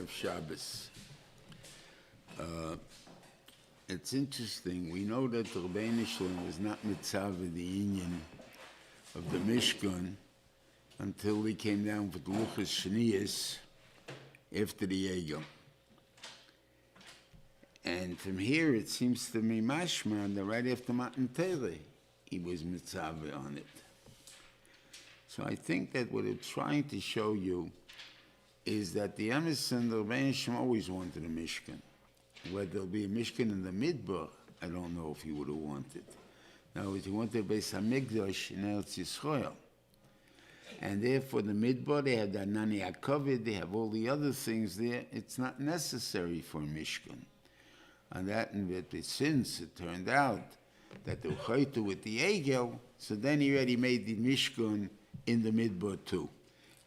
Erev Shabbos. It's interesting. We know that the Reuven Shlit was not mitzvah the Inyan of the Mishkan until he came down with Luchas Shnias after the Egel. And from here it seems to me mashma that right after Matan Torah he was mitzvah on it. So I think that what it's trying to show you is that the Emerson, the Reuven Shlit always wanted a Mishkan. Whether there'll be a Mishkan in the Midbar, I don't know if he would have wanted. Now, he wanted a Beis HaMikdash in Eretz Yisrael. And therefore, the Midbar, they have the Nani HaKavod, they have all the other things there. It's not necessary for a Mishkan. And that, since it turned out that they were chaytu with the Egel, so then he already made the Mishkan in the Midbar too.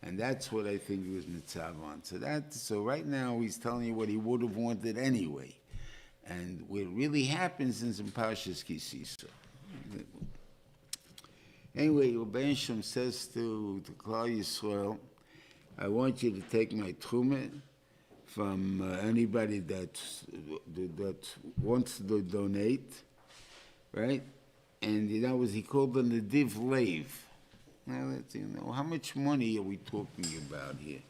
And that's what I think he was mitzvah on. So right now he's telling you what he would have wanted anyway. And what really happens is in Parshas Kisisa. Anyway, Reuven Shlit says to Klal Yisrael, I want you to take my Terumah from anybody that wants to donate, right? And that was, he called them the Div Lev. Now let's see, how much money are we talking about here?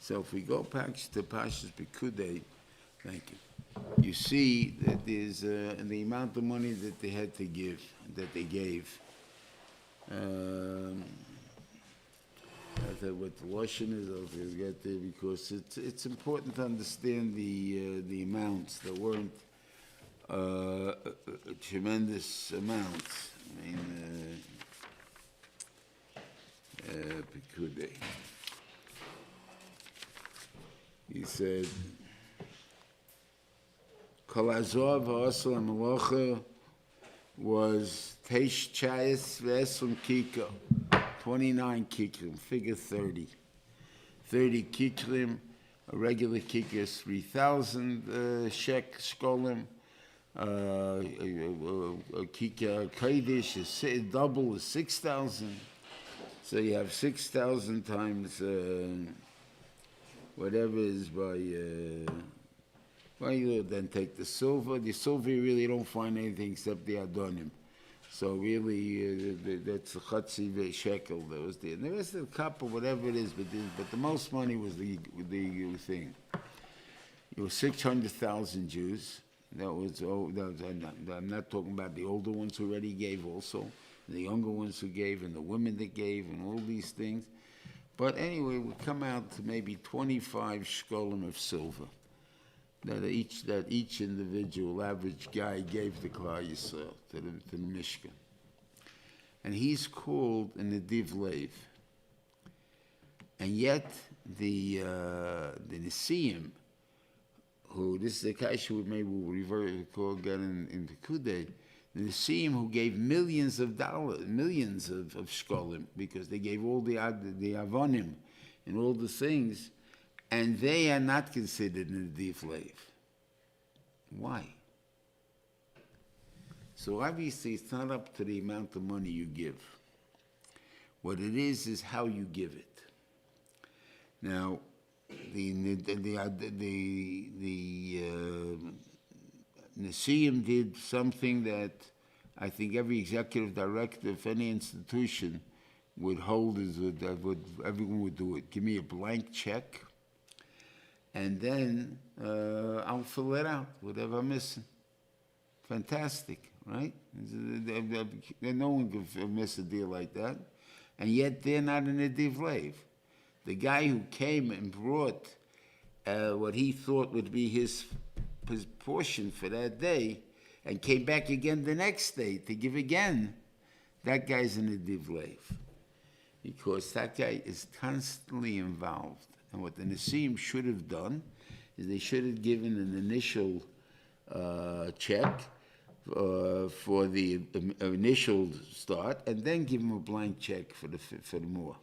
So if we go back to Parshas Pekudei, thank you. You see that there's the amount of money that they had to give, that they gave. What the Russian is, I'll get there because it's important to understand the amounts. There weren't tremendous amounts. I mean. Pekudei. He said, Kol Azov Ha'asal HaMelocha was Teish Chayes V'Esrim Kikar, 29 kikrim, figure 30. 30 kikrim, a regular kikar is 3,000 shkolim. A kikar Kodesh is double is 6,000. So you have 6,000 times whatever is by you then take the silver. The silver you really don't find anything except the Adonim. So really that's the Chatzi shekel that was there. And the rest of the copper, whatever it is, but the most money was the thing. It was 600,000 Jews. I'm not talking about the older ones who already gave also. The younger ones who gave, and the women that gave, and all these things. But anyway, we come out to maybe 25 shkolim of silver that each individual average guy gave the Klal Yisrael, to the Mishkan. And he's called an Nediv Lev. And yet the Nesiim, who this is the Kaisha we maybe will recall again in Pekudei, the Nesiim who gave millions of dollars, millions of shkolim, because they gave all the avonim and all the things, and they are not considered Nediv Lev. Why? So obviously it's not up to the amount of money you give. What it is how you give it. Now, the Nesiim did something that I think every executive director of any institution would hold everyone would do it. Give me a blank check, and then I'll fill it out, whatever I'm missing. Fantastic, right? No one can miss a deal like that. And yet they're not in a Nediv Lev. The guy who came and brought what he thought would be his portion for that day and came back again the next day to give again, that guy's in a Nediv Lev. Because that guy is constantly involved. And what the Nesiim should have done is they should have given an initial check for the initial start and then give him a blank check for the more.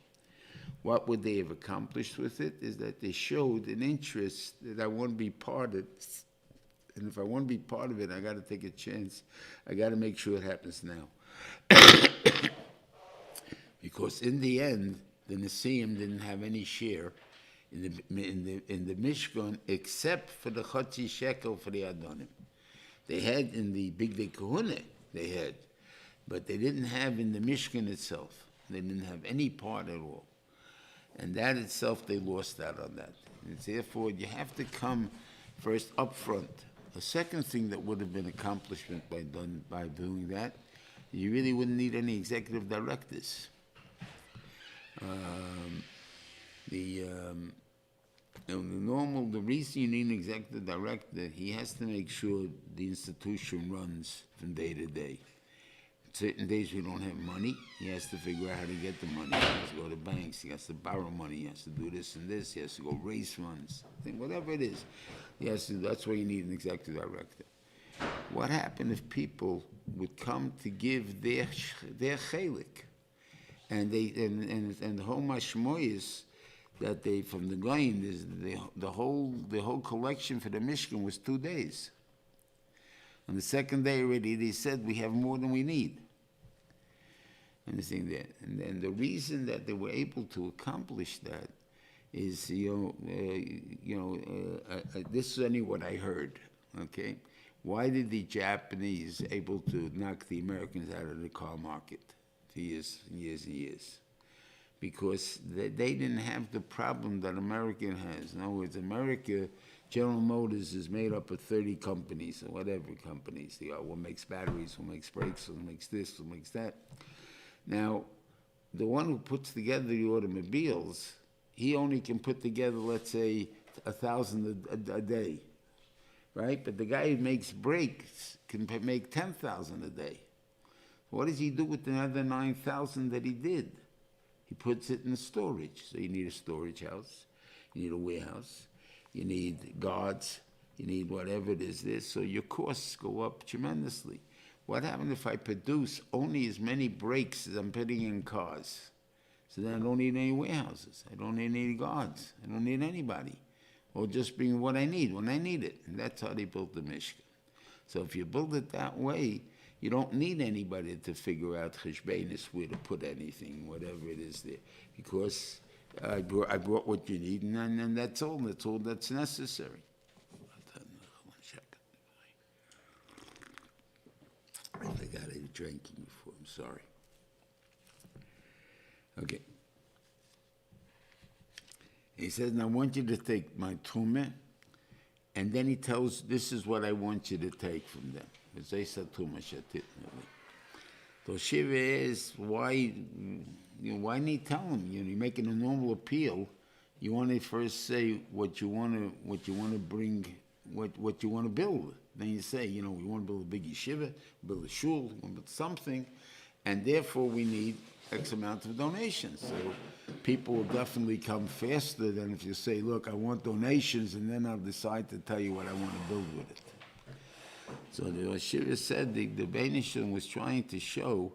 What would they have accomplished with it is that they showed an interest that I want to be part of it. And if I want to be part of it, I got to take a chance. I got to make sure it happens now. Because in the end, the Nesiim didn't have any share in the Mishkan, except for the Chatzi Shekel for the Adonim. They had in the Big Day Kahuna, they had, but they didn't have in the Mishkan itself. They didn't have any part at all. And that itself, they lost out on that. And therefore, you have to come first up front. A second thing that would have been accomplishment by doing that, you really wouldn't need any executive directors. The reason you need an executive director, he has to make sure the institution runs from day to day. Certain days we don't have money, he has to figure out how to get the money. He has to go to banks, he has to borrow money, he has to do this and this, he has to go raise funds, whatever it is. That's why you need an executive director. What happened if people would come to give their chelik, and the whole mashmoyis that they from the Goyim is the whole collection for the Mishkan was 2 days. On the second day already, they said we have more than we need. Understand that? And the reason that they were able to accomplish that is, this is only what I heard. Okay, why did the Japanese able to knock the Americans out of the car market for years and years and years? Because they didn't have the problem that America has. In other words, America, General Motors is made up of 30 companies, or whatever companies they are. One makes batteries, one makes brakes, one makes this, one makes that. Now, the one who puts together the automobiles, he only can put together, let's say, 1,000 a day, right? But the guy who makes brakes can make 10,000 a day. What does he do with the other 9,000 that he did? He puts it in storage. So you need a storage house, you need a warehouse, you need guards, you need whatever it is there. So your costs go up tremendously. What happens if I produce only as many brakes as I'm putting in cars? So then I don't need any warehouses. I don't need any guards. I don't need anybody. Or just bring what I need when I need it. And that's how they built the Mishkan. So if you build it that way, you don't need anybody to figure out cheshbenis where to put anything, whatever it is there. Because I brought what you need, and that's all that's necessary. I forgot I was drinking before, I'm sorry. Okay. He says, now I want you to take my Terumah, and then he tells, this is what I want you to take from them. So Shiva is, why need tell him? You're making a normal appeal. You want to first say what you want to bring, what you want to build. Then you say, we want to build a big yeshiva, build a shul, we want to build something, and therefore we need X amount of donations. So people will definitely come faster than if you say, look, I want donations, and then I'll decide to tell you what I want to build with it. So the Shiva said the Beinishon was trying to show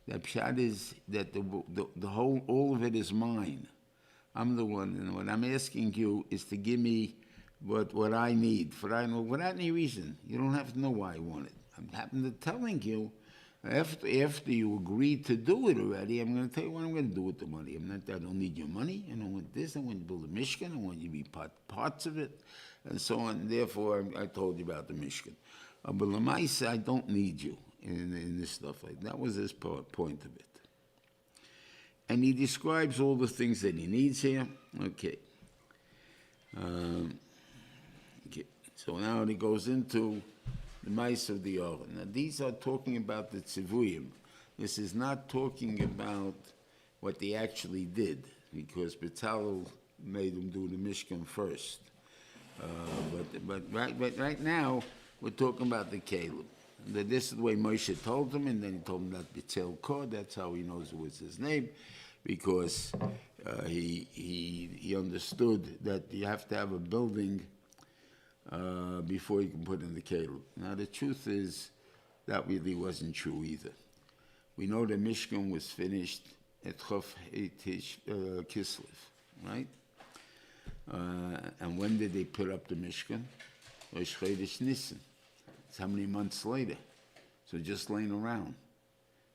that Pshat is that the whole, all of it is mine. I'm the one, and what I'm asking you is to give me what I need, without any reason. You don't have to know why I want it. I'm happen to telling you, after you agreed to do it already, I'm going to tell you what I'm going to do with the money. I don't need your money. I don't want this. I want to build a Mishkan. I want you to be parts of it, and so on. Therefore, I told you about the Mishkan. But Lamaisa, I don't need you in this stuff. That was his point of it. And he describes all the things that he needs here. Okay. So now he goes into the mice of the Aron. Now these are talking about the Tzivuim. This is not talking about what they actually did, because Betzalel made them do the Mishkan first. But right now, we're talking about the Caleb. This is the way Moshe told him, and then he told him that B'Tzel Kor, that's how he knows it was his name, because he understood that you have to have a building before you can put in the Caleb. Now the truth is, that really wasn't true either. We know the Mishkan was finished at Chof Kislev, right? And when did they put up the Mishkan? Rosh Chodesh Nisan. It's how many months later? So just laying around.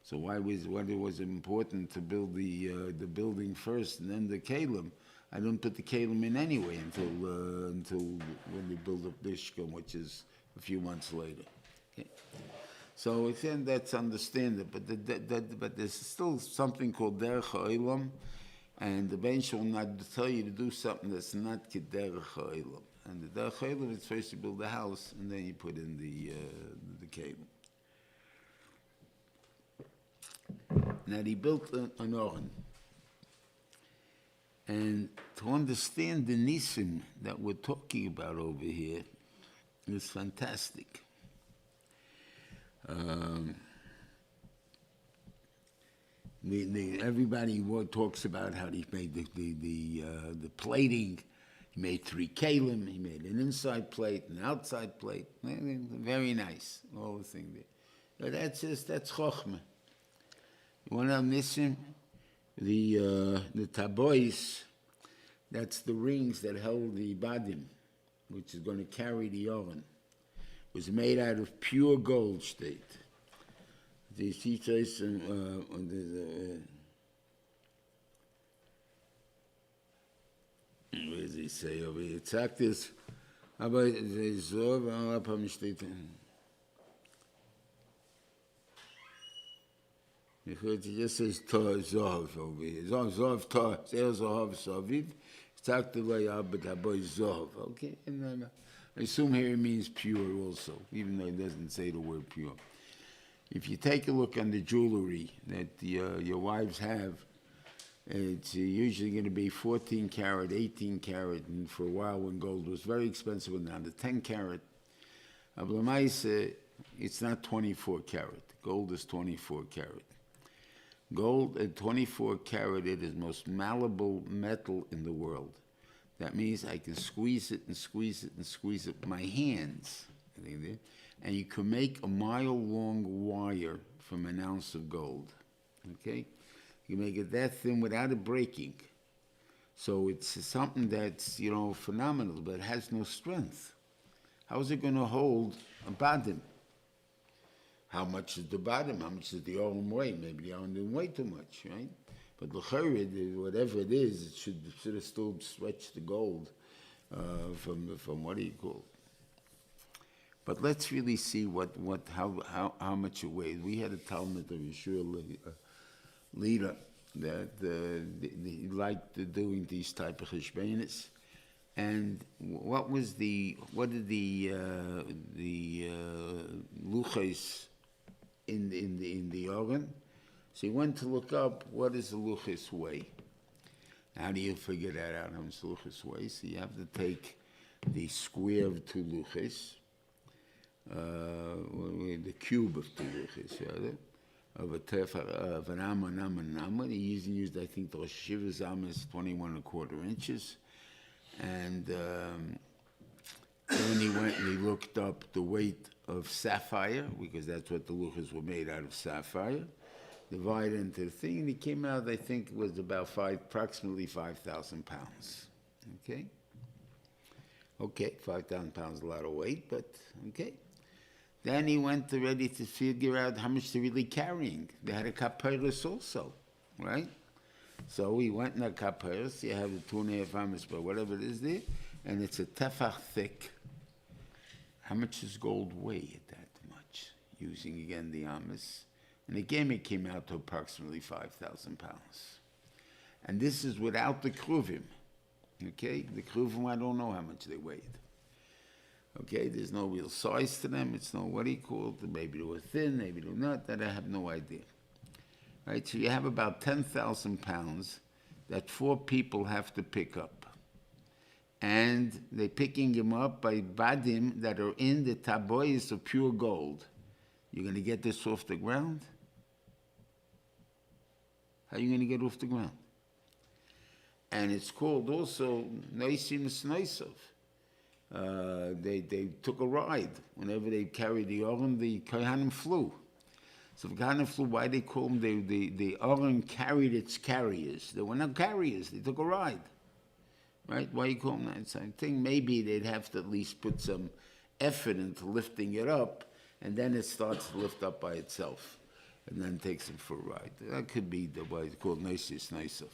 So why was it important to build the building first and then the Caleb? I don't put the kelim in anyway until when they build up the Mishkan, which is a few months later. Okay? So again, that's understandable, but there's still something called derech ha'olam, and the bench will not tell you to do something that's not kederech ha'olam. And the derech ha'olam is first you build the house, and then you put in the kelim. Now he built an Aron. And to understand the nisim that we're talking about over here is fantastic. Everybody talks about how he made the plating. He made 3 kalim. He made an inside plate, an outside plate. Very nice, all the thing there. But that's chokhmah. You want to have nisim? The tabois, that's the rings that held the badim, which is going to carry the Aron, was made out of pure gold state. The teachers where does he say over here? Sagt es, aber so, steht. It just says Zohav over here. Zohav Tor, Zohav Saviv. Talk the way up, but that boy Zohav. Okay, and I assume here it means pure also, even though it doesn't say the word pure. If you take a look on the jewelry that your wives have, it's usually going to be 14 karat, 18 karat, and for a while when gold was very expensive, and now the 10 karat. It's not 24 karat. Gold is 24 karat. Gold at 24 karat, it is the most malleable metal in the world. That means I can squeeze it and squeeze it and squeeze it with my hands. And you can make a mile-long wire from an ounce of gold. Okay? You can make it that thin without it breaking. So it's something that's, phenomenal, but it has no strength. How is it going to hold a badim? How much is the bottom? How much is the Aron weigh? Maybe the Aron didn't weigh too much, right? But the charid, whatever it is, it should have still stretched the gold from what do you call it? But let's really see how much it weighs. We had a Talmud of Yeshua leader that he liked doing these type of cheshbonos. And what did the luchos in the Aron? So he went to look up what does the luchos weigh. How do you figure that out? How much luchos weigh? So you have to take the square of 2 luchos, the cube of 2 luchos, of an amma. He used I think the Rosh Hashiva's amma is 21.25 inches. And then he went and he looked up the weight of sapphire, because that's what the luchos were made out of, sapphire, divided into the thing, and he came out, I think it was approximately 5,000 pounds. Okay, 5,000 pounds is a lot of weight, but okay. Then he went ready to figure out how much they're really carrying. They had a kaperos also, right? So we went in a kaperos, you have the 2.5 amas, but whatever it is there, and it's a tefach thick. How much does gold weigh at that much? Using again the amas. And again it came out to approximately 5,000 pounds. And this is without the kruvim. Okay? The kruvim, I don't know how much they weighed. Okay? There's no real size to them. It's no, what do you call it? Maybe they were thin, maybe they were not. That I have no idea. Right, so you have about 10,000 pounds that 4 people have to pick up. And they're picking them up by badim that are in the tabois of pure gold. You're going to get this off the ground? How are you going to get off the ground? And it's called also Noisim Snoisov. They took a ride. Whenever they carried the Aron, the Kohanim flew. So the Kohanim flew, why they call them? The Aron carried its carriers. They were not carriers, they took a ride. Right? Why you call them that? So I think maybe they'd have to at least put some effort into lifting it up, and then it starts to lift up by itself, and then takes them for a ride. That could be why it's called Noisis Noisov.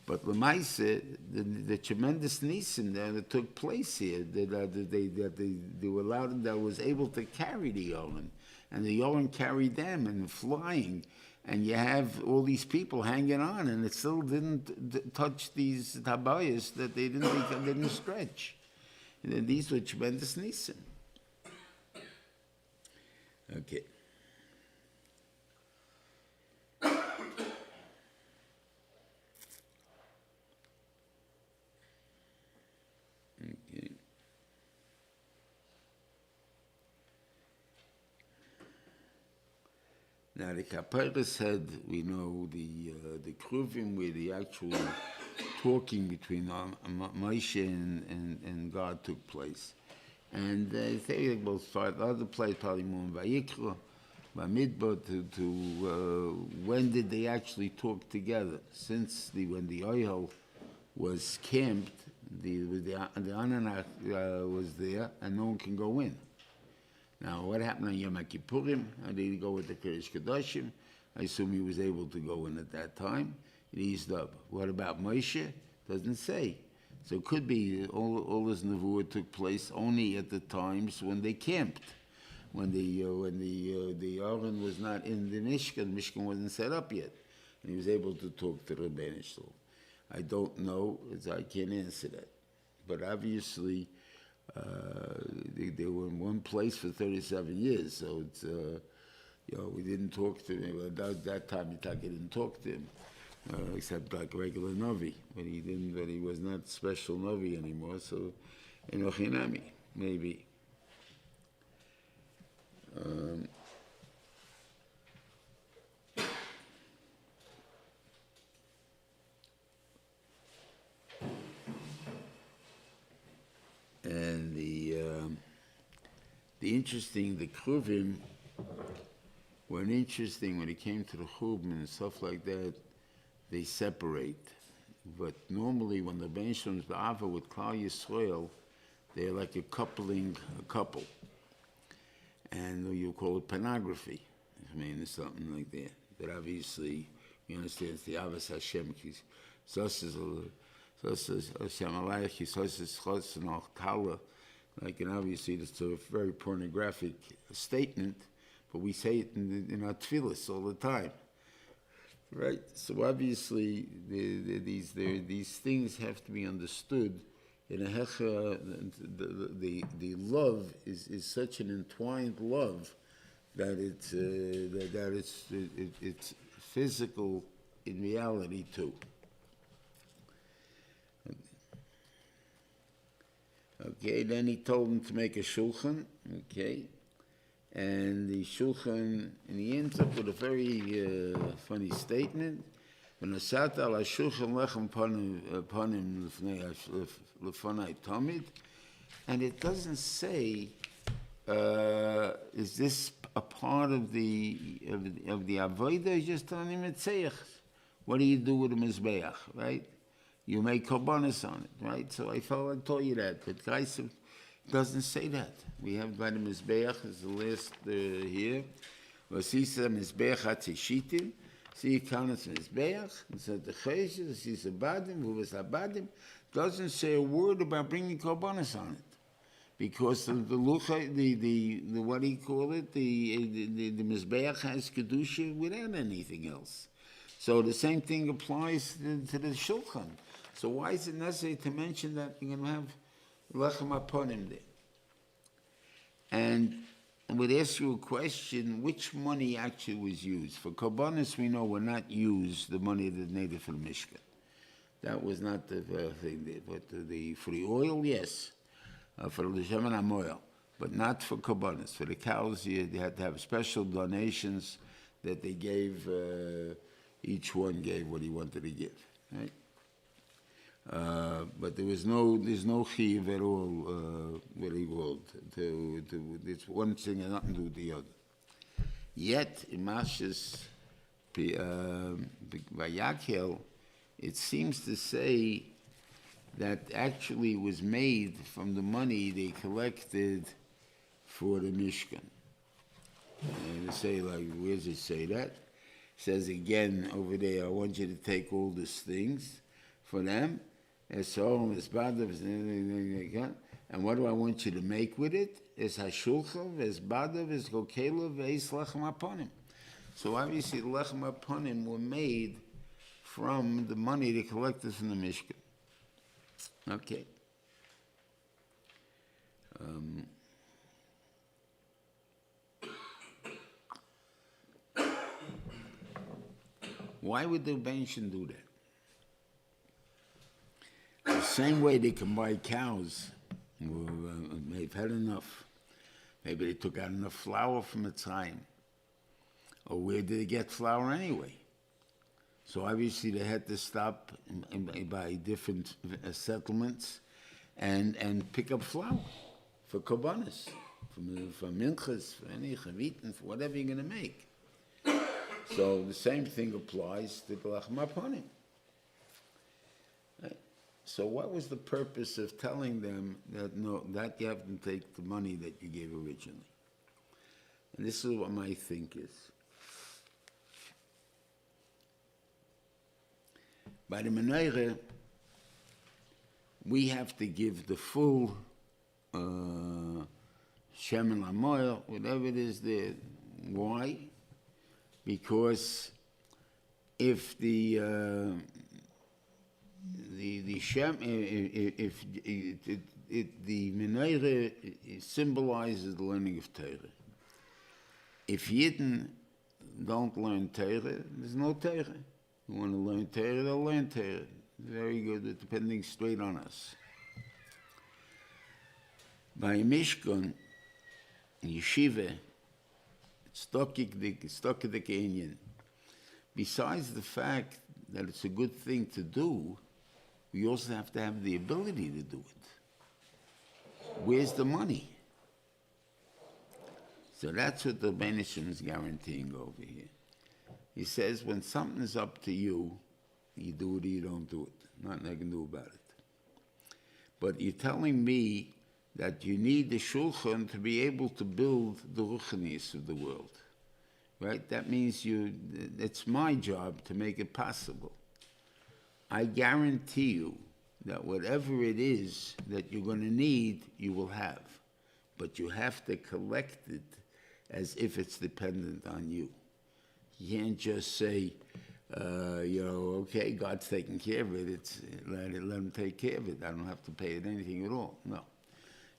But Lemaise, the tremendous nisim that took place here, that they were allowed, that was able to carry the Oren, and the Oren carried them and flying, and you have all these people hanging on, and it still didn't touch these tabayas that they didn't stretch. And these were tremendous nisim. Okay. Now the Kapara said, we know the Kruvim where the actual talking between Moshe and God took place. And they say both start the other place, probably more in Vayikra, Bamidbar, to when did they actually talk together? Since when the Oyel was camped, the Ananak was there, and no one can go in. Now, what happened on Yom Kippurim? How did he go with the Kodesh Kodashim? I assume he was able to go in at that time. It eased up. What about Moshe? Doesn't say. So it could be all this nevuah took place only at the times when they camped, when the Aron was not in the Mishkan wasn't set up yet, and he was able to talk to Rebbeinu Shalom. I don't know, I can't answer that, but obviously. They were in one place for 37 years, so it's, we didn't talk to him. That time, Yitaka didn't talk to him, except like regular Navi, but he was not special Navi anymore, so, Enochinami, maybe. And the interesting, the Kruvim were interesting when it came to the Chub and stuff like that, they separate. But normally when the Ben Shalom's Ba'ava with Klal Yisrael, they're like a couple. And you call it pornography. I mean, it's something like that. But obviously, you understand it's the Avos Hashem. Like, and obviously it's a very pornographic statement, but we say it in our tefillas all the time, right? So obviously these things have to be understood. In a hecha, the love is such an entwined love that it's physical in reality too. Okay, then he told him to make a shulchan, okay, and the shulchan, and he ends up with a very funny statement. And it doesn't say, is this a part of the avodah? It's just telling him it's what do you do with the mizbeach, right? You make korbanos on it, right? So I told you that, but guys, it doesn't say that. We have by the Mizbeach, is the last here. Vasisa Mizbeach HaTzishitim, see Kanas Mizbeach, and said the Chesed, Vasisa Badim, Vuvas HaBadim, doesn't say a word about bringing korbanos on it. Because the Lucha, the what do you call it, the Mizbeach has Kedusha without anything else. So the same thing applies to the Shulchan. So why is it necessary to mention that you're going to have lechem upon him there? And I would ask you a question, which money actually was used? For korbanos, we know were not used, the money that needed for the Mishkan. That was not the thing there. But for the oil, yes. For the Shemen HaMoel. But not for korbanos. For the cows, they had to have special donations that they gave, each one gave what he wanted to give, right? But there's no chiv at all, what he called, it's one thing and nothing to do with the other. Yet, in Parshas Vayakhel, it seems to say that actually was made from the money they collected for the Mishkan. And they say, like, where does it say that? It says again over there, I want you to take all these things, for them. And what do I want you to make with it? Es hashulcha, es badav, es kokela, ve'es lechem aponim. So obviously the lechem aponim were made from the money they collected from the Mishkan. Okay. Why would the Benson do that? The same way they can buy cows. They've had enough. Maybe they took out enough flour from the time. Or where did they get flour anyway? So obviously they had to stop and buy different settlements and pick up flour for korbanos, for minchas, for any chavitin, for whatever you're going to make. So the same thing applies to the lechem aponim. Right? So what was the purpose of telling them that no, that you have to take the money that you gave originally? And this is what my think is. By the menorah, we have to give the full shemen lamoil, whatever it is there. Why? Because if the menorah symbolizes the learning of Torah. If Yidden don't learn Torah, there's no Torah. You want to learn Torah, they'll learn Torah. Very good, it's depending straight on us. By Mishkan, Yeshiva, stuck in the canyon. Besides the fact that it's a good thing to do, we also have to have the ability to do it. Where's the money? So that's what the Benishim is guaranteeing over here. He says, when something is up to you, you do it or you don't do it. Nothing I can do about it. But you're telling me that you need the shulchan to be able to build the ruchnis of the world. Right? That means it's my job to make it possible. I guarantee you that whatever it is that you're going to need, you will have. But you have to collect it as if it's dependent on you. You can't just say, okay, God's taking care of it. Let him take care of it. I don't have to pay it anything at all. No.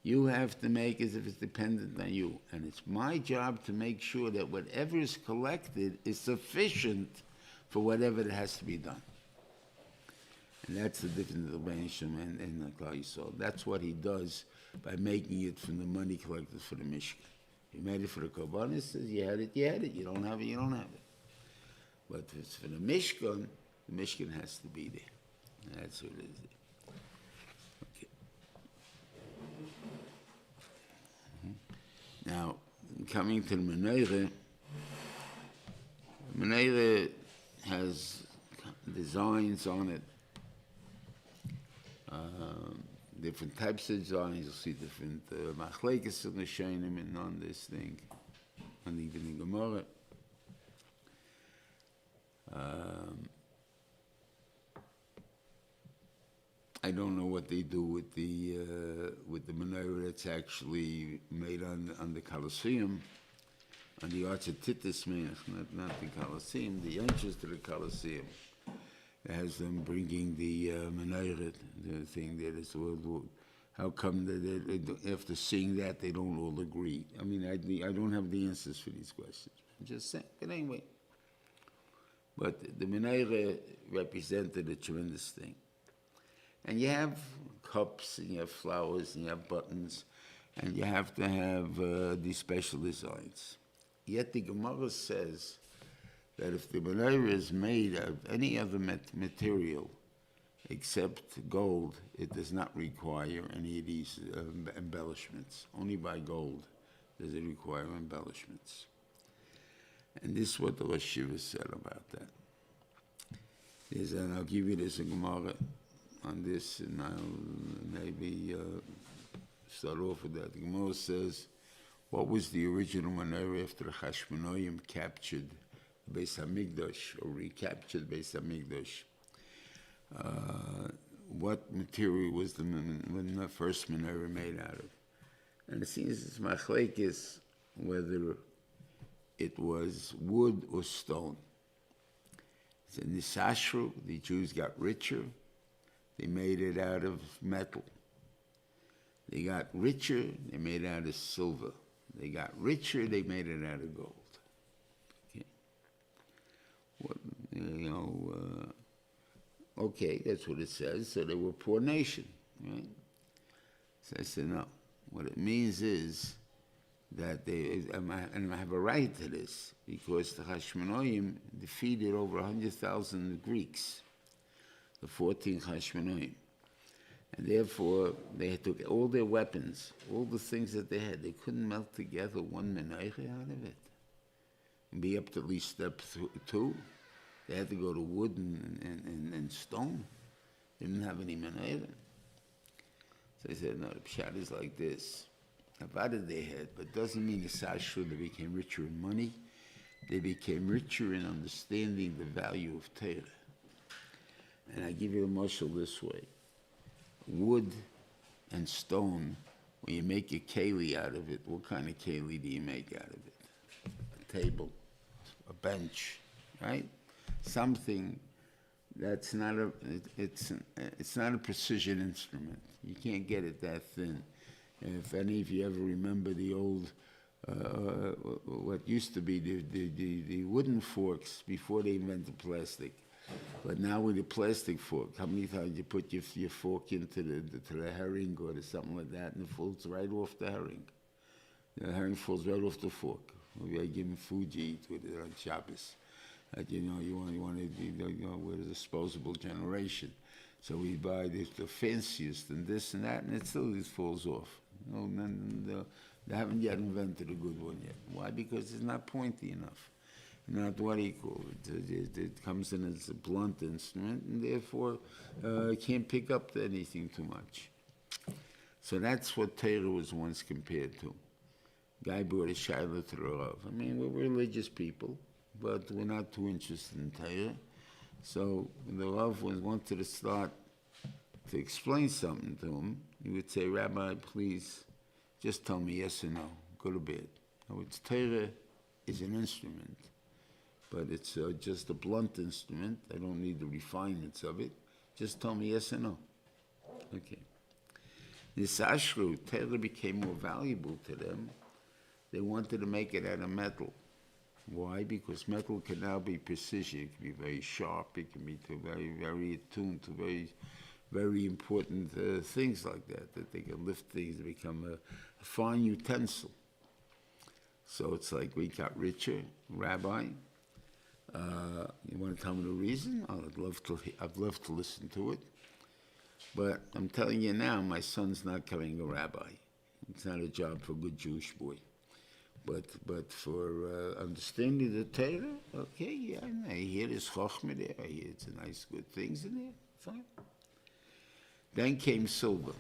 You have to make as if it's dependent on you. And it's my job to make sure that whatever is collected is sufficient for whatever that has to be done. And that's the difference of the Benishim and the Klal Yisrael. That's what he does by making it from the money collected for the Mishkan. He made it for the korbanos, says you had it, you had it. You don't have it, you don't have it. But if it's for the Mishkan has to be there. And that's what it is. Okay. Now, coming to the menorah has designs on it, different types of designs. You'll see different machlekes in the Shainim and on this thing, and even in Gemara. I don't know what they do with the menorah that's actually made on the Colosseum, on the Arch of Titus, not the Colosseum, the entrance to the Colosseum. It has them bringing the menorah, the thing that is. How come that after seeing that they don't all agree? I mean, I don't have the answers for these questions. I'm just saying. But anyway. But the menorah represented a tremendous thing. And you have cups, and you have flowers, and you have buttons, and you have to have these special designs. Yet the Gemara says that if the menorah is made of any other material except gold, it does not require any of these embellishments. Only by gold does it require embellishments. And this is what the Rosh Shiva said about that. And I'll give you this Gemara on this, and I'll maybe start off with that. The Gemara says, what was the original menorah after the Hashmonaim captured Beis Hamikdash, or recaptured Beis Hamikdash? what material was when the first menorah made out of. And it seems it's machlekes whether it was wood or stone. So in the Sashru, the Jews got richer. They made it out of metal. They got richer, they made it out of silver. They got richer, they made it out of gold. Okay. What, okay, that's what it says. So they were a poor nation, right? So I said, no. What it means is that and I have a right to this, because the Hashmonaim defeated over 100,000 Greeks, the 14 Hashmonaim. And therefore, they took all their weapons, all the things that they had. They couldn't melt together one menorah out of it and be up to at least step 2. They had to go to wood and stone. They didn't have any menorah. So I said, no, the pshat is like this. Avada they had, but doesn't mean the Sashur they became richer in money. They became richer in understanding the value of Torah. And I give you the mashal this way. Wood and stone, when you make a keli out of it, what kind of keli do you make out of it? A table, a bench, right? Something that's not it's not a precision instrument. You can't get it that thin. And if any of you ever remember the old, what used to be the wooden forks before they invented plastic, but now with the plastic fork, how many times you put your fork into the herring or to something like that, and it falls right off the herring. The herring falls right off the fork. Maybe I give him food to eat with it on Shabbos. That you want to we're a disposable generation. So we buy the fanciest and this and that, and it still just falls off. They haven't yet invented a good one yet. Why? Because it's not pointy enough. Not what do you call it? It comes in as a blunt instrument, and therefore it can't pick up anything too much. So that's what Torah was once compared to. Guy brought a shiloh to the Rav. I mean, we're religious people, but we're not too interested in Torah. So when the Rav wanted to start to explain something to him, he would say, Rabbi, please, just tell me yes or no. Go to bed. Now, Torah is an instrument, but it's just a blunt instrument. I don't need the refinements of it. Just tell me yes or no. Okay. This ashru, Torah became more valuable to them. They wanted to make it out of metal. Why? Because metal can now be precision. It can be very sharp. It can be very, very attuned to very, very important things like that they can lift things to become a fine utensil. So it's like we got richer. Rabbi, you want to tell me the reason? I'd love to listen to it. But I'm telling you now, my son's not becoming a rabbi. It's not a job for a good Jewish boy. But for understanding the Torah, okay, yeah, I hear there's chochmah there. I hear it's a nice, good things in there. Fine. Then came silver,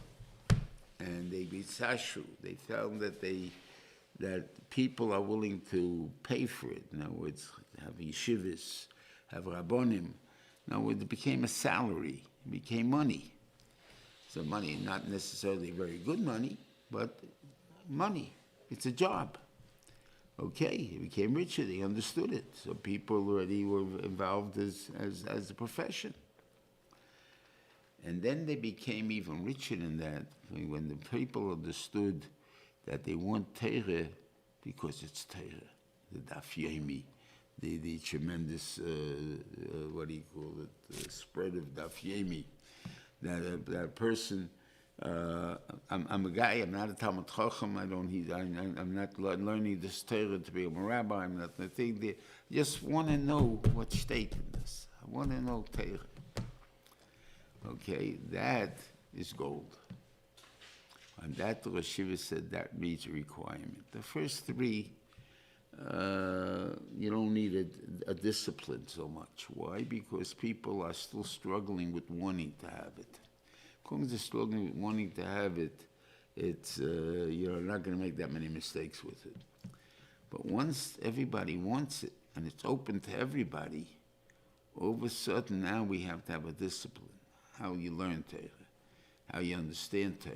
and they beat Sashu. They found that people are willing to pay for it. In other words, have yeshivas, have rabbonim. In other words, it became a salary. It became money. So money, not necessarily very good money, but money. It's a job. Okay, they became richer, they understood it. So people already were involved as a profession. And then they became even richer than that when the people understood that they want Torah because it's Torah, the daf yomi, the tremendous, what do you call it, the spread of daf yomi. That person, I'm a guy, I'm not a Talmud Chacham, I'm not learning this Torah to be a rabbi, I'm not the thing. They just want to know what's state in this. I want to know Torah. Okay, that is gold. And that the Rosh Hashiva said that meets a requirement. The first three, you don't need a discipline so much. Why? Because people are still struggling with wanting to have it. As they're struggling with wanting to have it, it's you're not going to make that many mistakes with it. But once everybody wants it and it's open to everybody, all of a sudden now we have to have a discipline. how you learn Torah, how you understand Torah.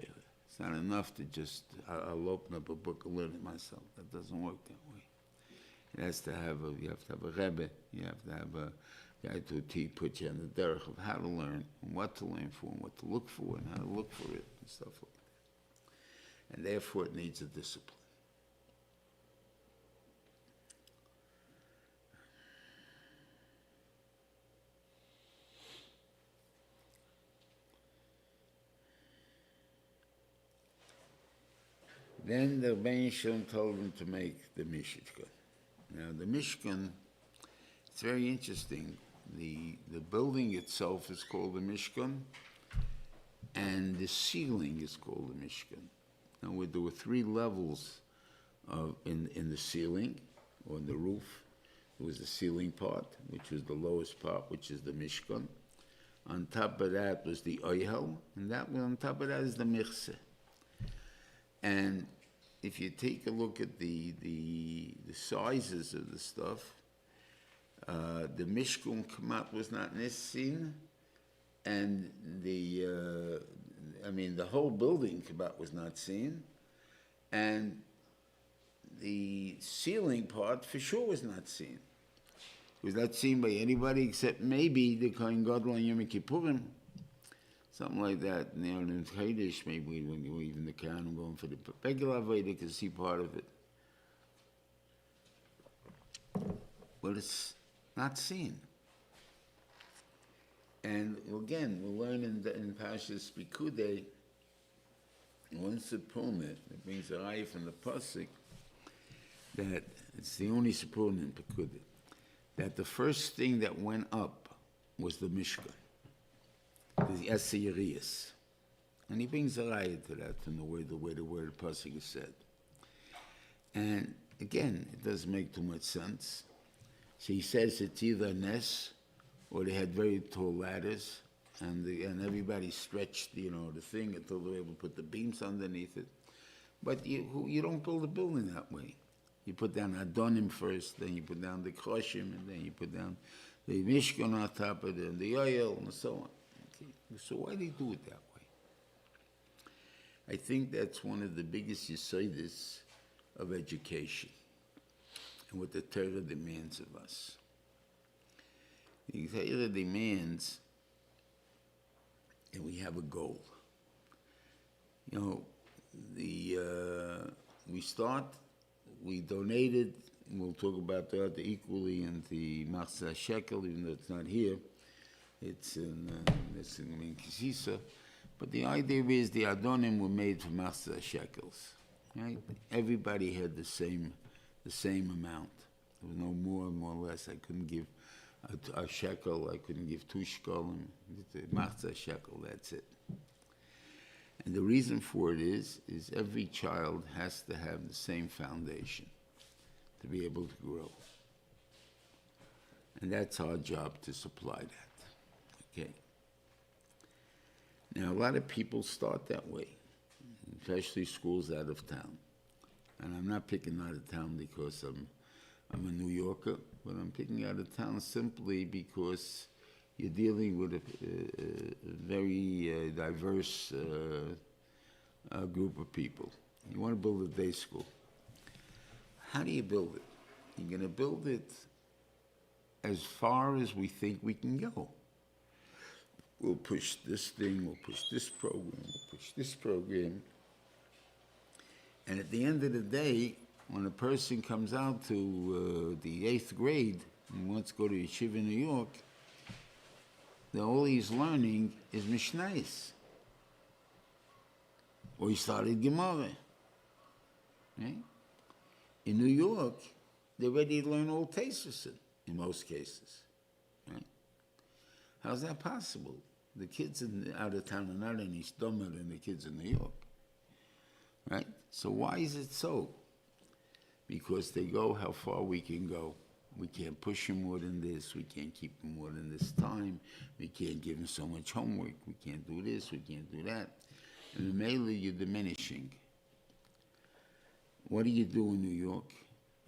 It's not enough to just, I'll open up a book and learn it myself. That doesn't work that way. It has to have you have to have a Rebbe, you have to have a guy to put you on the derech of how to learn, and what to learn for, and what to look for, and how to look for it, and stuff like that. And therefore it needs a discipline. Then the Rebbeinu Shalom told him to make the Mishkan. Now the Mishkan, it's very interesting. The building itself is called the Mishkan, and the ceiling is called the Mishkan. Now there were 3 levels in the ceiling, or in the roof. There was the ceiling part, which was the lowest part, which is the Mishkan. On top of that was the Oyhel, and on top of that is the Michse. And if you take a look at the sizes of the stuff, the Mishkan Kamat was not seen, and the whole building Kamat was not seen, and the ceiling part for sure was not seen. It was not seen by anybody except maybe the Kohen Gadol on Yom Kippurim. Something like that. And in Chodesh, maybe when even the Kohen going for the regular Avodah could see part of it. But it's not seen. And again, we'll learn in Parshas Pekudei, once upon it brings a eye from the Pasuk, that it's the only Seforim in Pekudei, that the first thing that went up was the Mishkan. The Esiyarias. And he brings a raya to that from the way the word Pasuk is said. And again, it doesn't make too much sense. So he says it's either Nes, or they had very tall ladders, and everybody stretched, the thing until they were able to put the beams underneath it. But you don't build a building that way. You put down Adonim first, then you put down the Kroshim, and then you put down the Mishkan on top of it, and the oil, and so on. So why do they do it that way? I think that's one of the biggest yesodis of education and what the Torah demands of us. The Torah demands that we have a goal. We donated, and we'll talk about that equally in the Machzah Shekel, even though it's not here. It's in Kisisa, but the idea is the Adonim were made from Machzah Shekels, right? Everybody had the same amount. There was no more or less. I couldn't give a shekel. I couldn't give 2 shekalim. Machzah Shekel. That's it. And the reason for it is every child has to have the same foundation to be able to grow, and that's our job to supply that. Okay. Now, a lot of people start that way, especially schools out of town. And I'm not picking out of town because I'm a New Yorker, but I'm picking out of town simply because you're dealing with a very diverse group of people. You want to build a day school. How do you build it? You're going to build it as far as we think we can go. We'll push this thing, we'll push this program, we'll push this program. And at the end of the day, when a person comes out to the 8th grade and wants to go to Yeshiva in New York, all he's learning is Mishnayos. Or he started Gemara. Right? In New York, they're ready to learn Old Testament in most cases. Right? How's that possible? The kids out of town are not any dumber than the kids in New York. Right? So why is it so? Because they go how far we can go. We can't push them more than this. We can't keep them more than this time. We can't give them so much homework. We can't do this. We can't do that. And mainly you're diminishing. What do you do in New York?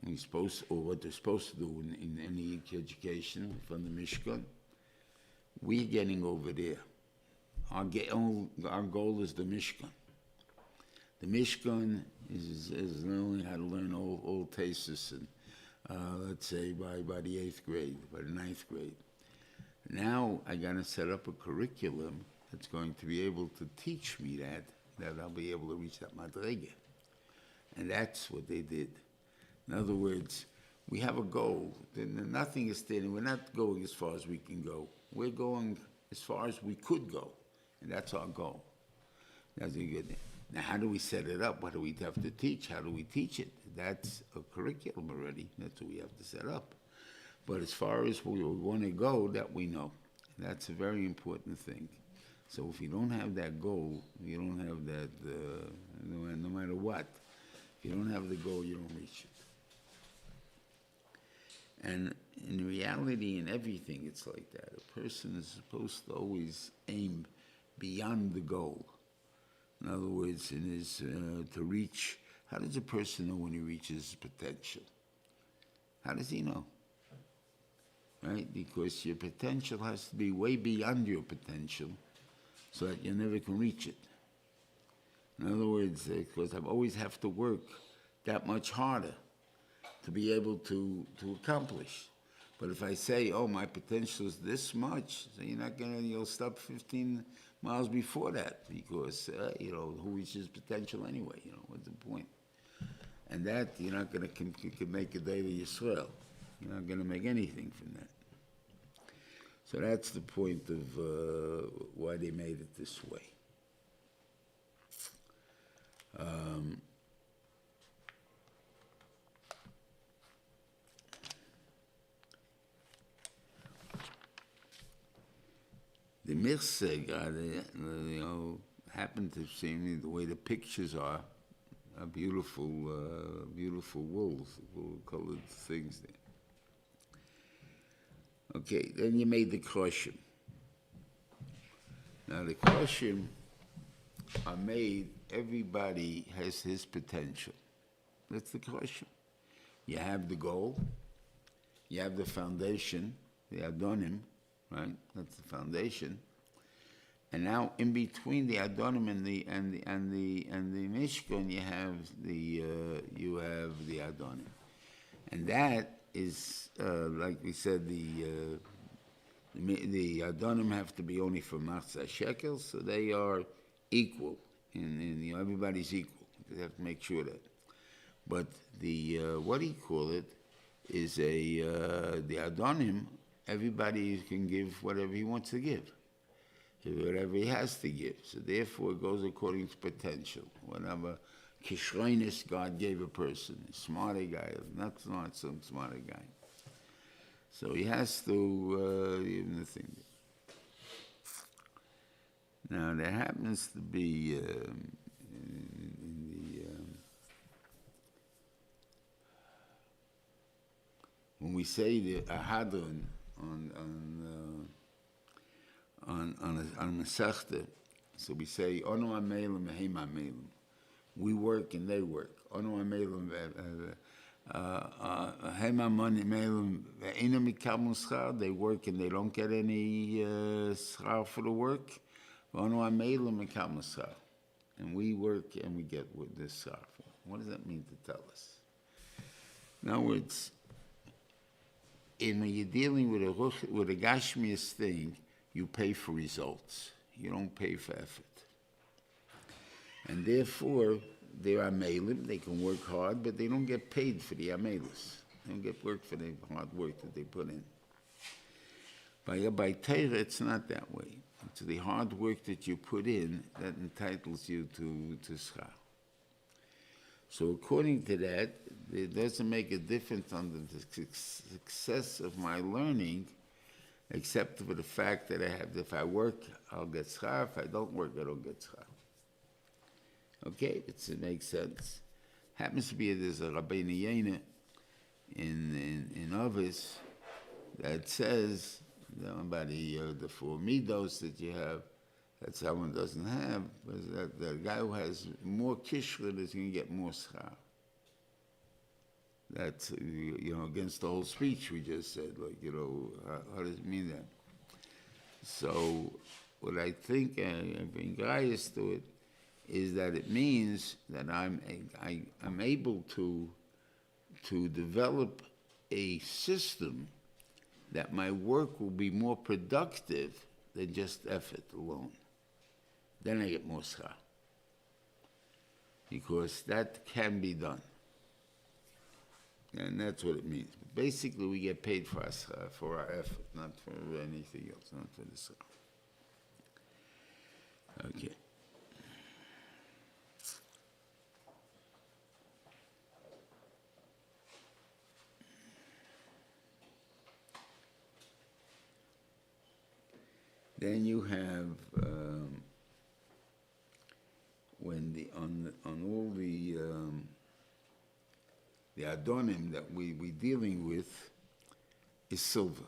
What they're supposed to do in any education from the Mishkan? We're getting over there. our goal is the Mishkan. The Mishkan is learning how to learn all tastes, and let's say by the 8th grade, by the 9th grade. Now I got to set up a curriculum that's going to be able to teach me that I'll be able to reach that madrega. And that's what they did. In other words, we have a goal. Nothing is standing. We're not going as far as we can go. We're going as far as we could go. And that's our goal. That's a good thing. Now, how do we set it up? What do we have to teach? How do we teach it? That's a curriculum already. That's what we have to set up. But as far as where we want to go, that we know. And that's a very important thing. So if you don't have that goal, you don't have that, no matter what, if you don't have the goal, you don't reach it. And in reality, in everything, it's like that. A person is supposed to always aim beyond the goal. In other words, to reach, how does a person know when he reaches his potential? How does he know? Right? Because your potential has to be way beyond your potential so that you never can reach it. In other words, because I always have to work that much harder to be able to accomplish. But if I say, oh, my potential is this much, so you'll stop 15 miles before that because, who reaches potential anyway? What's the point? And that, you're not going to make a day to Yisrael. You're not going to make anything from that. So that's the point of why they made it this way. The mirseg, happened to see me the way the pictures are beautiful, beautiful wools, colored things there. Okay, then you made the kroshim. Now the kroshim are made, everybody has his potential. That's the kroshim. You have the goal, you have the foundation, the adonim, right? That's the foundation. And now in between the adonim and the mishkan, you have the adonim. And that is, like we said, the adonim have to be only for machzah shekels, so they are equal. Everybody's equal. They have to make sure that. But the what do you call it? Is the adonim. Everybody can give whatever he wants to give, whatever he has to give. So therefore, it goes according to potential. Whatever kishroinus God gave a person, a smarter guy, not some smarter guy. So he has to give the thing. Now there happens to be when we say the ahadron on a Masechta, so we say onu amelim v'hem amelim. We work and they work. Onu amelim v'hem amelim v'einam mikabel schar. They work and they don't get any schar for the work. Onu amelim mikabel schar. And we work and we get with this schar. What does that mean to tell us? In other words, when you're dealing with a gashmias thing, you pay for results. You don't pay for effort. And therefore, they're amelim. They can work hard, but they don't get paid for the amelis. They don't get work for the hard work that they put in. By Torah, it's not that way. It's the hard work that you put in that entitles you to schar. So according to that, it doesn't make a difference on the success of my learning, except for the fact that if I work, I'll get schar. If I don't work, I don't get schar. Okay, it makes sense. Happens to be there's a Rabbeinu Yena in Ovis that says about the four midos that you have, that someone doesn't have, but that the guy who has more kishrit is going to get more schar. That's, against the whole speech we just said, how does it mean that? So, what I think, I bring guys to it, is that it means that I'm able to develop a system that my work will be more productive than just effort alone. Then I get more schar. Because that can be done. And that's what it means. Basically, we get paid for our effort, not for anything else, not for the schar. Okay. Then you have when on all the adonim that we're dealing with is silver.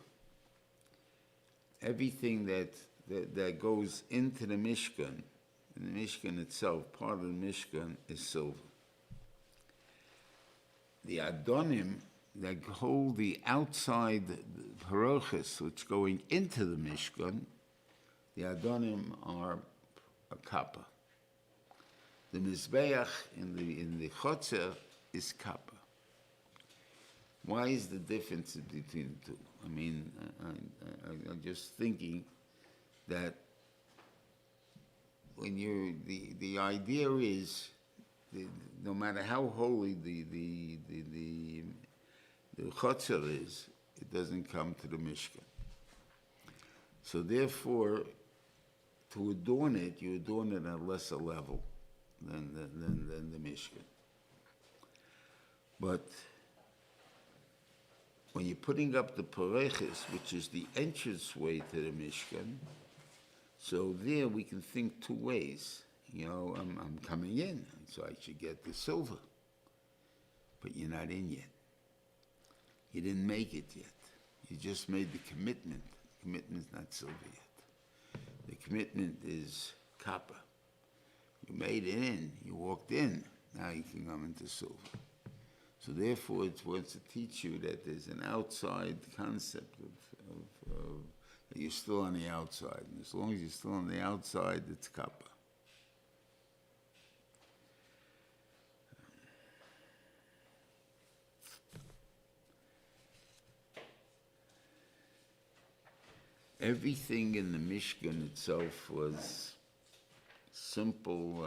Everything that goes into the Mishkan, and the Mishkan itself, part of the Mishkan, is silver. The adonim that hold the outside parochas, which going into the Mishkan, the adonim are a kappa. The mizbeach in the chotzer is kappa. Why is the difference between the two? I mean, I'm just thinking that when the idea is, no matter how holy the chotzer is, it doesn't come to the Mishkan. So therefore, to adorn it, you adorn it at a lesser level than the Mishkan. But when you're putting up the parechis, which is the entranceway to the Mishkan, so there we can think two ways. You know, I'm coming in, so I should get the silver. But you're not in yet. You didn't make it yet. You just made the commitment. The commitment's not silver yet. The commitment is kappa. You made it in, you walked in, now you can come into silver. So therefore it wants to teach you that there's an outside concept of that you're still on the outside. And as long as you're still on the outside, it's kappa. Everything in the Mishkan itself was simple,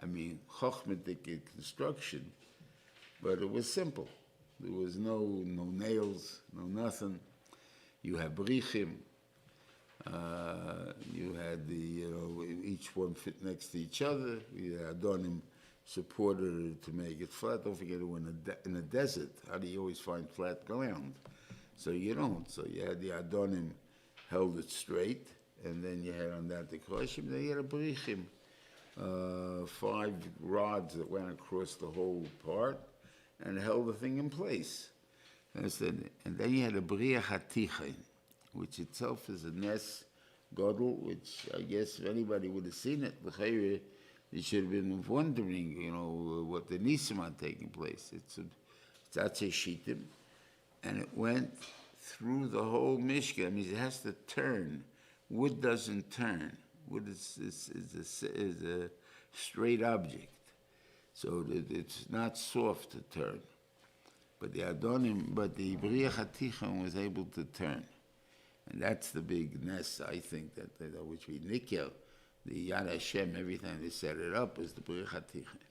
chochmatic construction, but it was simple. There was no nails, no nothing. You have brichim. You had each one fit next to each other. The adonim supported it to make it flat. Don't forget, in a desert, how do you always find flat ground? So you don't. So you had the adonim held it straight, and then you had on that the koshim, then you had a brichim, 5 rods that went across the whole part and held the thing in place. And then you had a briach hatichain, which itself is a nes godel, which I guess if anybody would have seen it, you should have been wondering, what the nisim are taking place. It's atzei shitim. And it went through the whole Mishkan. I mean, it has to turn. Wood doesn't turn. Wood is a straight object. So it's not soft to turn. But the Briach HaTichon was able to turn. And that's the big nest, I think, that which we nikel, the Yad Hashem, every time they set it up, is the Briach HaTichon.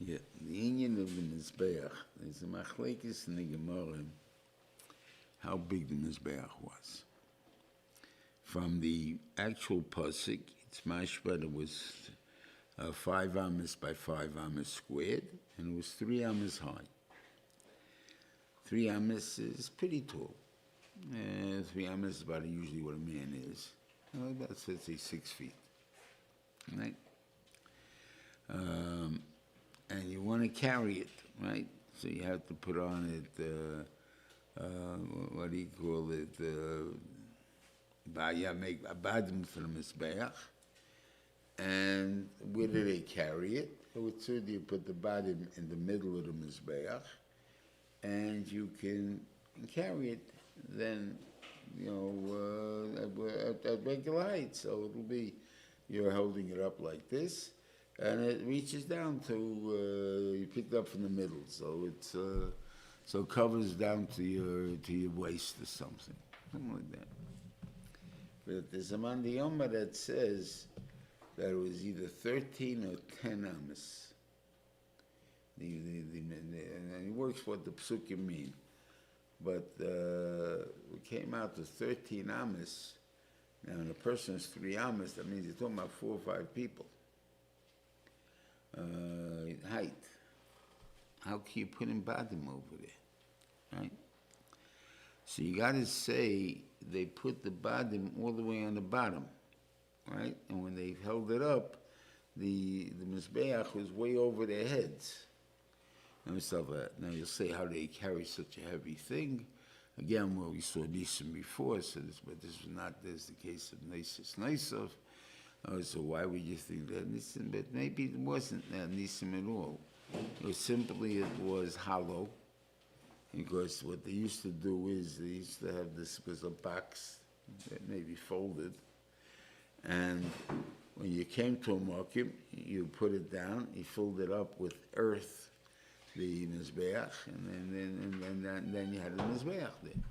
Yeah, the Indian of the Mizbeach, there's a machlekes in the Gemara how big the Mizbeach was. From the actual pasuk, it's mashma, it was 5 amas by 5 amas squared, and it was 3 amas high. 3 amas is pretty tall. 3 amas is about usually what a man is. About, let's say, 6 feet. Right? And you want to carry it, right? So you have to put on it, what do you call it? Make a badim for the mizbeach. And where do they carry it? So you put the badim in the middle of the mizbeach, and you can carry it then, at regular height. So it'll be, you're holding it up like this, and it reaches down to, you pick it up from the middle, so it's, so it covers down to your waist or something like that. But there's a mandiyoma that says that it was either 13 or 10 amas. And it works what the psukim mean. But it came out to 13 amas. Now, when a person is 3 amas, that means you're talking about 4 or 5 people. Height. How can you put in badim over there? Right? So you got to say they put the badim all the way on the bottom. Right? And when they held it up, the mizbeach was way over their heads. And stuff like that. Now you'll say, how do they carry such a heavy thing? Again, well, we saw Nisim before, but this was not this the case of Nisim. So why would you think that Nisim? But maybe it wasn't that Nisim at all. It was simply, it was hollow. Because what they used to do is, they used to have this was a box that may be folded. And when you came to a market, you put it down, you filled it up with earth, the mizbeach, and then you had the mizbeach there.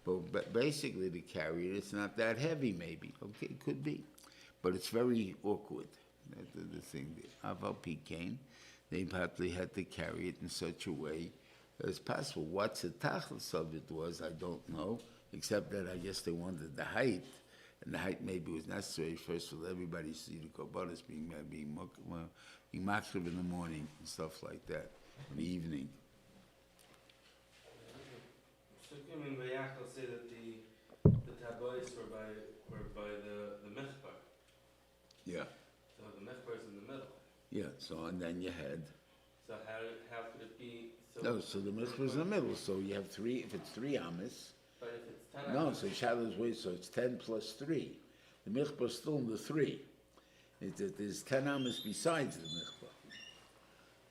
But basically, to carry it, it's not that heavy. Maybe it could be, but it's very awkward. The thing, Aval Pikain, they probably had to carry it in such a way as possible. What the tachlis of it was, I don't know, except that I guess they wanted the height. And the height maybe was necessary first for everybody to see the korbanos being makriv in the morning and stuff like that, in the evening. Sukkim and Vayachal say that the tabois were by the mechbar. Yeah. So the mechbar is in the middle. Yeah. So and then you had. So how could it be? So the mechbar is in the middle. So you have 3. If it's 3 amas. But if it's 10 No, amas, so Shadow's way, so it's 10 plus 3. The michbah is still in the 3. There's 10 amas besides the michbah.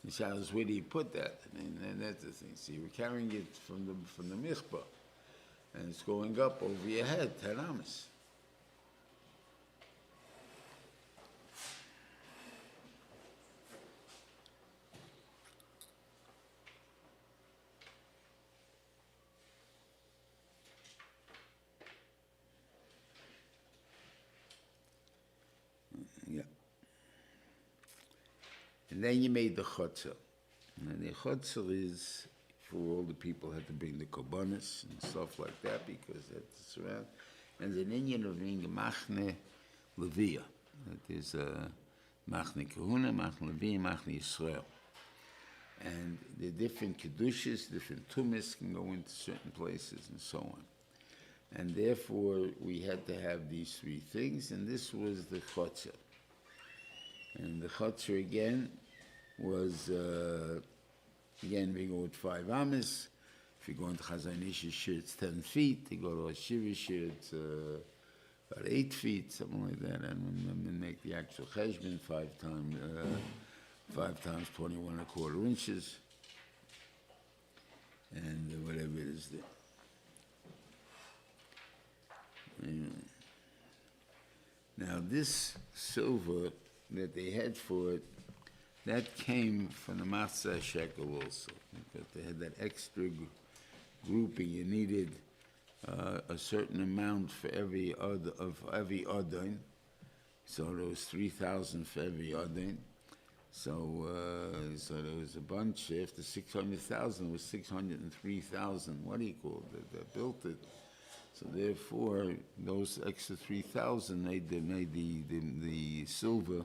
The Shadow's where do you put that? And that's the thing. So you're carrying it from the michbah, and it's going up over your head, 10 amas. Yeah. And then you made the chutzah. And the chutzah is for all the people had to bring the korbanos and stuff like that because that's around. And the Indian of being a machne levia. That is a machne kahuna, machne levia, machne Yisrael. And the different kedushas, different tumas can go into certain places and so on. And therefore, we had to have these 3 things, and this was the chutzah. And the chutzah again was, again, we go with 5 amas. If you go into Chazanish Shiur, it's 10 feet. You go to a Shiur Shiur, it's about 8 feet, something like that. And we make the actual cheshbon 5 times 21¼ inches, and whatever it is there. Anyway. Now this silver that they had for it, that came from the Matzah shekel also, because they had that extra grouping. You needed a certain amount for every odin, so there was 3,000 for every odin. So there was a bunch. After 600,000, was 603,000. What do you call it? That built it. So therefore, those extra 3,000 made the silver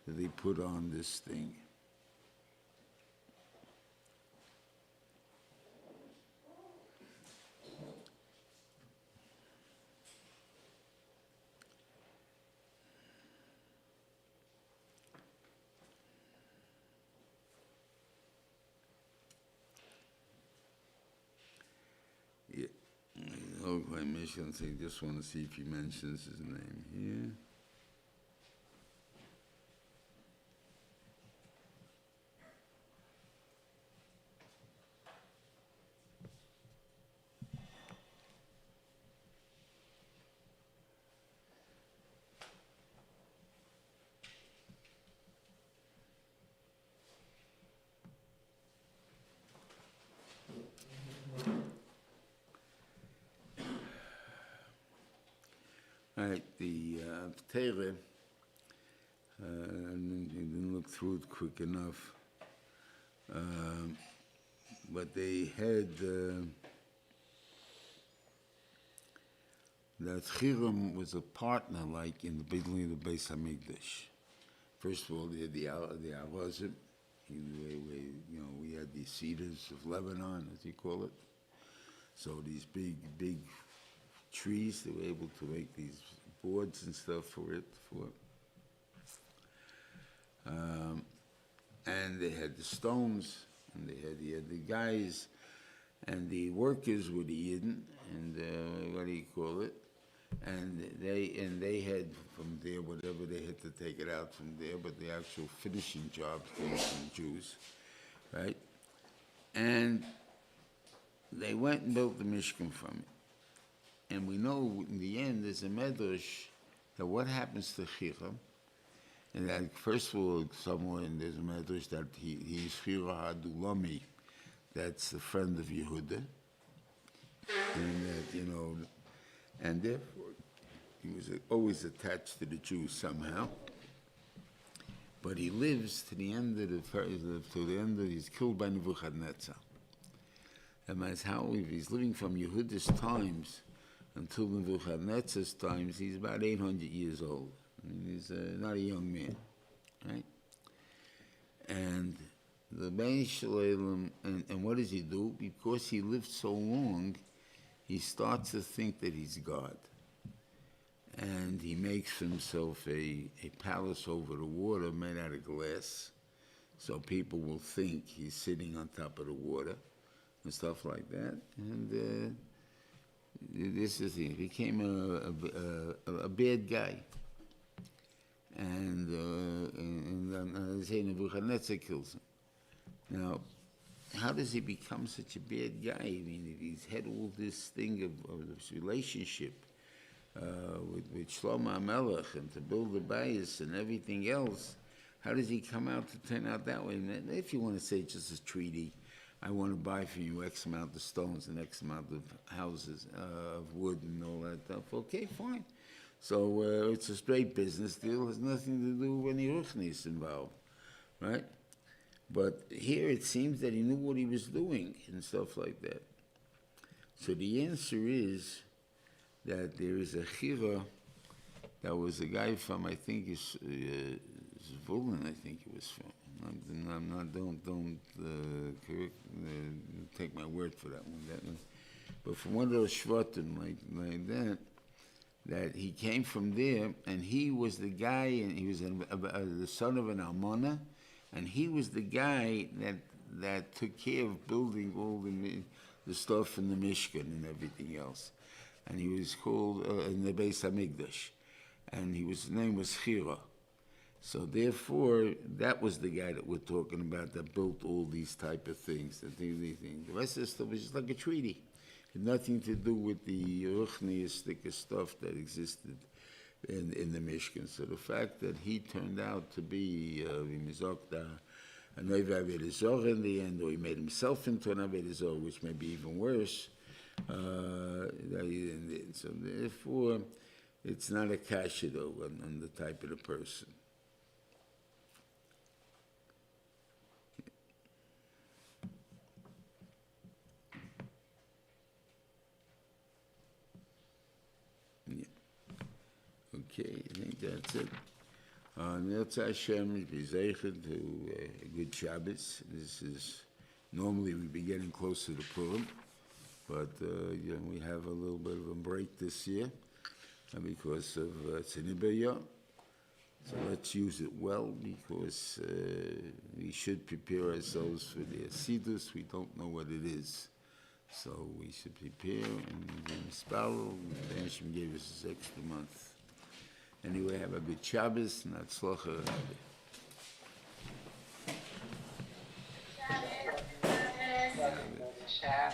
that they put on this thing. Okay, Michigan, I just want to see if he mentions his name here. All right, the Torah, I didn't look through it quick enough, but they had that Hiram was a partner, like in the beginning of the Beis Hamikdash. First of all, they had the Arozim, we had the cedars of Lebanon, as you call it. So these big trees, they were able to make these boards and stuff for it. And they had the stones, and they had the guys, and the workers were the Yidden, and what do you call it? And they had from there whatever they had to take it out from there, but the actual finishing jobs came from Jews, right? And they went and built the Mishkan from it. And we know in the end there's a medrash that what happens to Hiram, and that first of all somewhere there's a medrash that he's Hiram Hadulami, that's the friend of Yehuda, and that and therefore he was always attached to the Jews somehow. But he lives to the end of he's killed by Nebuchadnezzar. That means how if he's living from Yehuda's times until Nebuchadnezzar's times, he's about 800 years old. I mean, he's not a young man, right? And the Bein Shalom, and what does he do? Because he lived so long, he starts to think that he's God. And he makes himself a palace over the water made out of glass, so people will think he's sitting on top of the water and stuff like that. And this is it. He became a bad guy. And Nebuchadnezzar kills him. Now, how does he become such a bad guy? I mean, he's had all this thing of this relationship with Shlomo HaMelech and to build the bayis and everything else. How does he come out to turn out that way? And if you want to say just a treaty, I want to buy from you X amount of stones and X amount of houses of wood and all that stuff. Okay, fine. So it's a straight business deal. It has nothing to do with any ruchnis involved, right? But here it seems that he knew what he was doing and stuff like that. So the answer is that there is a chira that was a guy from, I think, Zvulun, I think it was from. Don't take my word for that one. But from one of those shvatim like that he came from there, and he was the guy, and he was the son of an almana, and he was the guy that took care of building all the stuff in the Mishkan and everything else. And he was called in the Beis Hamikdash, and his name was Chira. So therefore, that was the guy that we're talking about that built all these type of things. The rest of the stuff was just like a treaty. It had nothing to do with the ruchniistic stuff that existed in the Mishkan. So the fact that he turned out to be a Noiv Avodah Zarah in the end, or he made himself into an Avodah Zarah, which may be even worse, so therefore, it's not a kasha though on the type of the person. Okay, I think that's it. Nirtzah Hashem, be zeichet to a good Shabbos. This is, normally we'd be getting closer to Purim, but we have a little bit of a break this year because of Tzinibayah. So let's use it well, because we should prepare ourselves for the Asidus. We don't know what it is. So we should prepare and we misparo. The Hashem gave us this extra month. Anyway, have a good Shabbos and Hatzlacha. Shabbos.